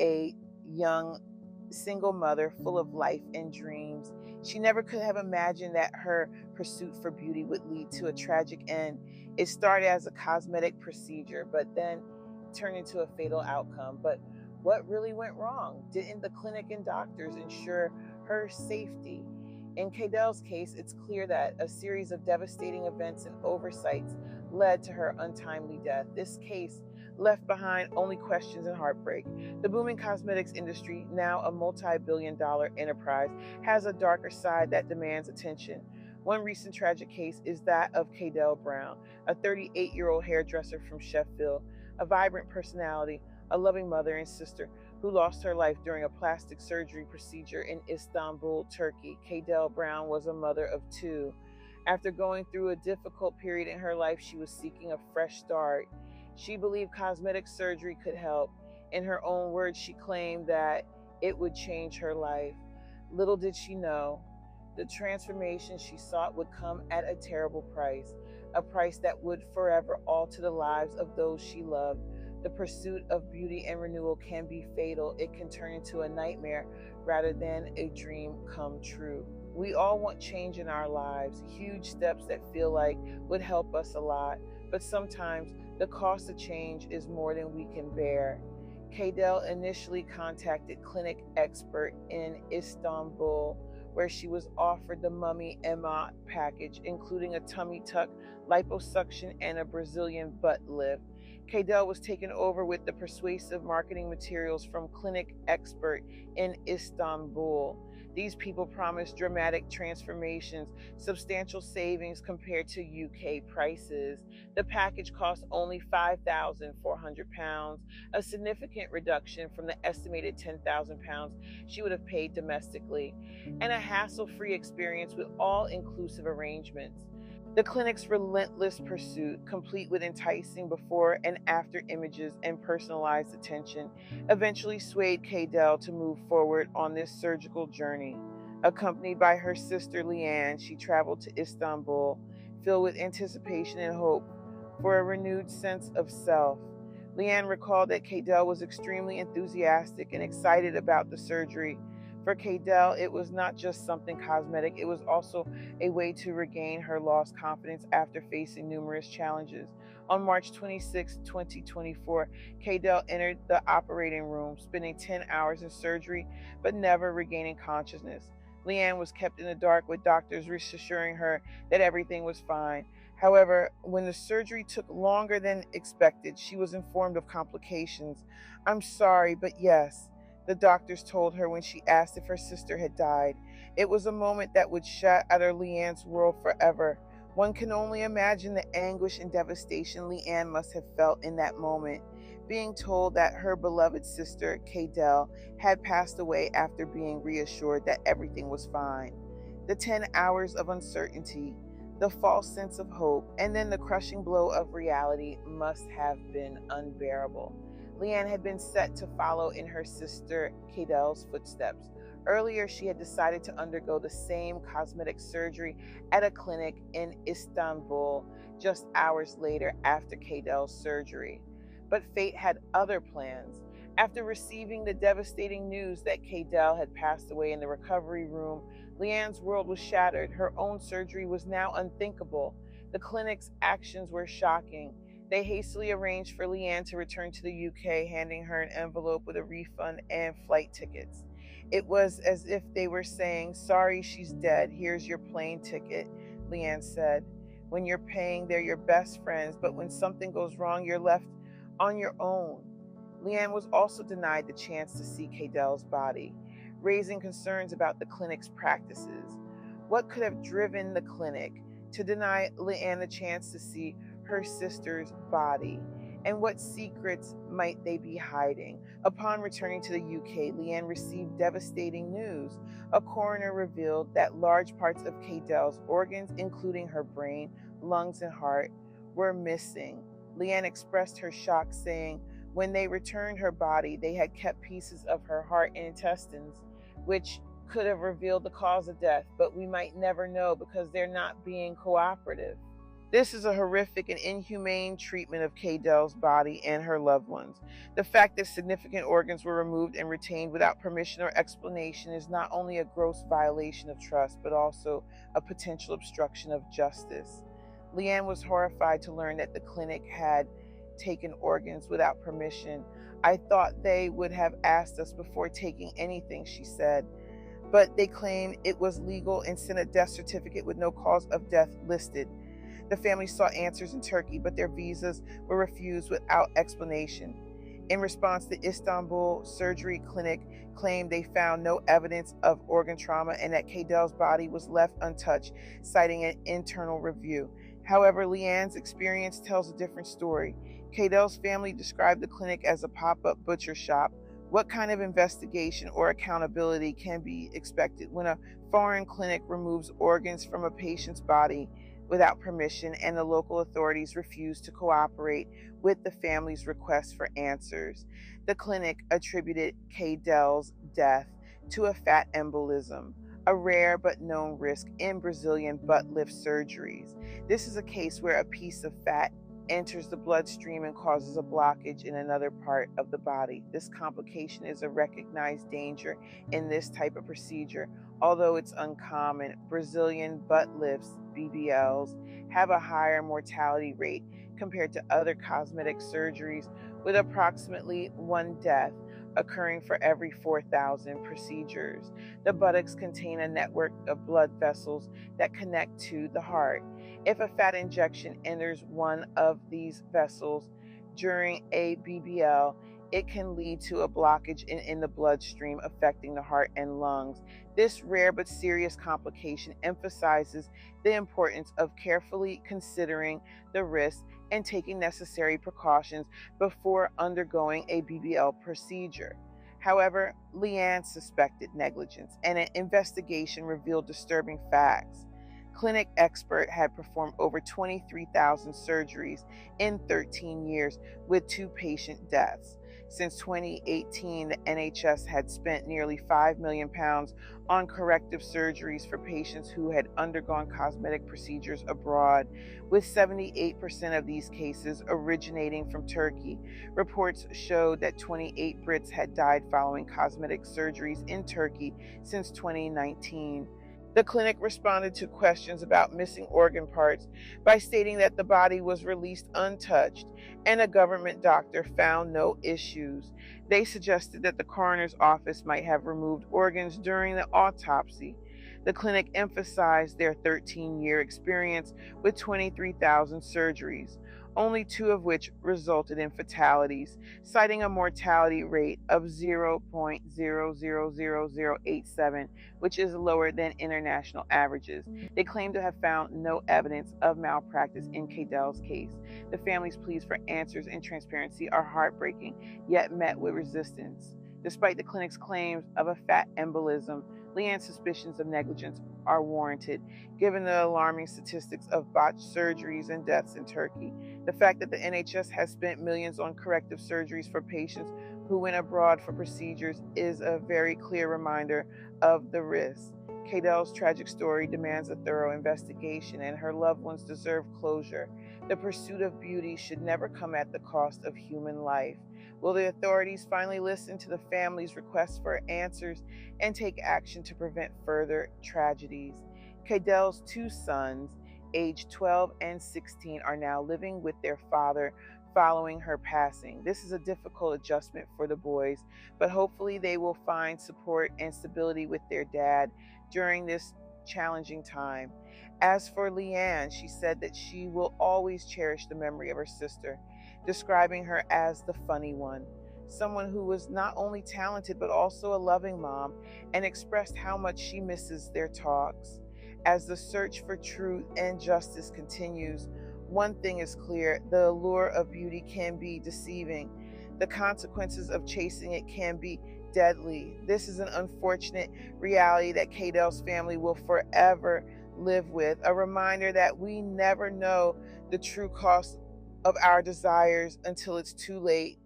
a young single mother full of life and dreams. She never could have imagined that her pursuit for beauty would lead to a tragic end. It started as a cosmetic procedure, but then turned into a fatal outcome. But what really went wrong? Didn't the clinic and doctors ensure her safety? In Kaydell's case, it's clear that a series of devastating events and oversights led to her untimely death. This case left behind only questions and heartbreak. The booming cosmetics industry, now a multi-billion-dollar enterprise, has a darker side that demands attention. One recent tragic case is that of Kaydell Brown, a 38-year-old hairdresser from Sheffield, a vibrant personality, a loving mother and sister who lost her life during a plastic surgery procedure in Istanbul, Turkey. Kaydell Brown was a mother of two. After going through a difficult period in her life, she was seeking a fresh start. She believed cosmetic surgery could help. In her own words, she claimed that it would change her life. Little did she know, the transformation she sought would come at a terrible price, a price that would forever alter the lives of those she loved. The pursuit of beauty and renewal can be fatal. It can turn into a nightmare rather than a dream come true. We all want change in our lives, huge steps that feel like would help us a lot, but sometimes the cost of change is more than we can bear. Kaydell initially contacted clinic expert in Istanbul, where she was offered the Mummy Emma package, including a tummy tuck, liposuction, and a Brazilian butt lift. Kaydell was taken over with the persuasive marketing materials from clinic expert in Istanbul. These people promised dramatic transformations, substantial savings compared to UK prices. The package cost only £5,400, a significant reduction from the estimated £10,000 she would have paid domestically, and a hassle-free experience with all-inclusive arrangements. The clinic's relentless pursuit, complete with enticing before and after images and personalized attention, eventually swayed Kaydell to move forward on this surgical journey. Accompanied by her sister Leanne, she traveled to Istanbul, filled with anticipation and hope for a renewed sense of self. Leanne recalled that Kaydell was extremely enthusiastic and excited about the surgery. For Kaydell, it was not just something cosmetic, it was also a way to regain her lost confidence after facing numerous challenges. On March 26, 2024, Kaydell entered the operating room, spending 10 hours in surgery, but never regaining consciousness. Leanne was kept in the dark, with doctors reassuring her that everything was fine. However, when the surgery took longer than expected, she was informed of complications. "I'm sorry, but yes," the doctors told her when she asked if her sister had died. It was a moment that would shatter Leanne's world forever. One can only imagine the anguish and devastation Leanne must have felt in that moment, being told that her beloved sister, Kaydell, had passed away after being reassured that everything was fine. The 10 hours of uncertainty, the false sense of hope, and then the crushing blow of reality must have been unbearable. Leanne had been set to follow in her sister Kaydell's footsteps. Earlier, she had decided to undergo the same cosmetic surgery at a clinic in Istanbul just hours later after Kaydell's surgery. But fate had other plans. After receiving the devastating news that Kaydell had passed away in the recovery room, Leanne's world was shattered. Her own surgery was now unthinkable. The clinic's actions were shocking. They hastily arranged for Leanne to return to the UK, handing her an envelope with a refund and flight tickets. It was as if they were saying, "Sorry, she's dead. Here's your plane ticket," Leanne said. "When you're paying, they're your best friends, but when something goes wrong, you're left on your own." Leanne was also denied the chance to see Kaydell's body, raising concerns about the clinic's practices. What could have driven the clinic to deny Leanne the chance to see her sister's body? And what secrets might they be hiding? Upon returning to the UK, Leanne received devastating news. A coroner revealed that large parts of Kaydell's organs, including her brain, lungs, and heart, were missing. Leanne expressed her shock, saying, when they returned her body, they had kept pieces of her heart and intestines, which could have revealed the cause of death, but we might never know because they're not being cooperative. This is a horrific and inhumane treatment of Kaydell's body and her loved ones. The fact that significant organs were removed and retained without permission or explanation is not only a gross violation of trust, but also a potential obstruction of justice. Leanne was horrified to learn that the clinic had taken organs without permission. I thought they would have asked us before taking anything, she said. But they claimed it was legal and sent a death certificate with no cause of death listed. The family sought answers in Turkey, but their visas were refused without explanation. In response, the Istanbul Surgery Clinic claimed they found no evidence of organ trauma and that Kaydell's body was left untouched, citing an internal review. However, Leanne's experience tells a different story. Kaydell's family described the clinic as a pop-up butcher shop. What kind of investigation or accountability can be expected when a foreign clinic removes organs from a patient's body without permission and the local authorities refuse to cooperate with the family's request for answers? The clinic attributed Kaydell's death to a fat embolism, a rare but known risk in Brazilian butt lift surgeries. This is a case where a piece of fat enters the bloodstream and causes a blockage in another part of the body. This complication is a recognized danger in this type of procedure. Although it's uncommon, Brazilian butt lifts, BBLs, have a higher mortality rate compared to other cosmetic surgeries, with approximately one death occurring for every 4,000 procedures. The buttocks contain a network of blood vessels that connect to the heart. If a fat injection enters one of these vessels during a BBL, it can lead to a blockage in the bloodstream, affecting the heart and lungs. This rare but serious complication emphasizes the importance of carefully considering the risks and taking necessary precautions before undergoing a BBL procedure. However, Leanne suspected negligence, and an investigation revealed disturbing facts. Clinic expert had performed over 23,000 surgeries in 13 years with 2 patient deaths. Since 2018, the NHS had spent nearly £5 million on corrective surgeries for patients who had undergone cosmetic procedures abroad, with 78% of these cases originating from Turkey. Reports showed that 28 Brits had died following cosmetic surgeries in Turkey since 2019. The clinic responded to questions about missing organ parts by stating that the body was released untouched and a government doctor found no issues. They suggested that the coroner's office might have removed organs during the autopsy. The clinic emphasized their 13-year experience with 23,000 surgeries, only 2 of which resulted in fatalities, citing a mortality rate of 0.000087, which is lower than international averages. They claim to have found no evidence of malpractice in Kaydell's case. The family's pleas for answers and transparency are heartbreaking, yet met with resistance. Despite the clinic's claims of a fat embolism, Leanne's suspicions of negligence are warranted, given the alarming statistics of botched surgeries and deaths in Turkey. The fact that the NHS has spent millions on corrective surgeries for patients who went abroad for procedures is a very clear reminder of the risks. Kaydell's tragic story demands a thorough investigation, and her loved ones deserve closure. The pursuit of beauty should never come at the cost of human life. Will the authorities finally listen to the family's requests for answers and take action to prevent further tragedies? Kaydell's 2 sons, aged 12 and 16, are now living with their father following her passing. This is a difficult adjustment for the boys, but hopefully they will find support and stability with their dad during this challenging time. As for Leanne, she said that she will always cherish the memory of her sister, describing her as the funny one, someone who was not only talented but also a loving mom, and expressed how much she misses their talks. As the search for truth and justice continues, one thing is clear: the allure of beauty can be deceiving. The consequences of chasing it can be deadly. This is an unfortunate reality that Kaydell's family will forever live with, a reminder that we never know the true cost of our desires until it's too late.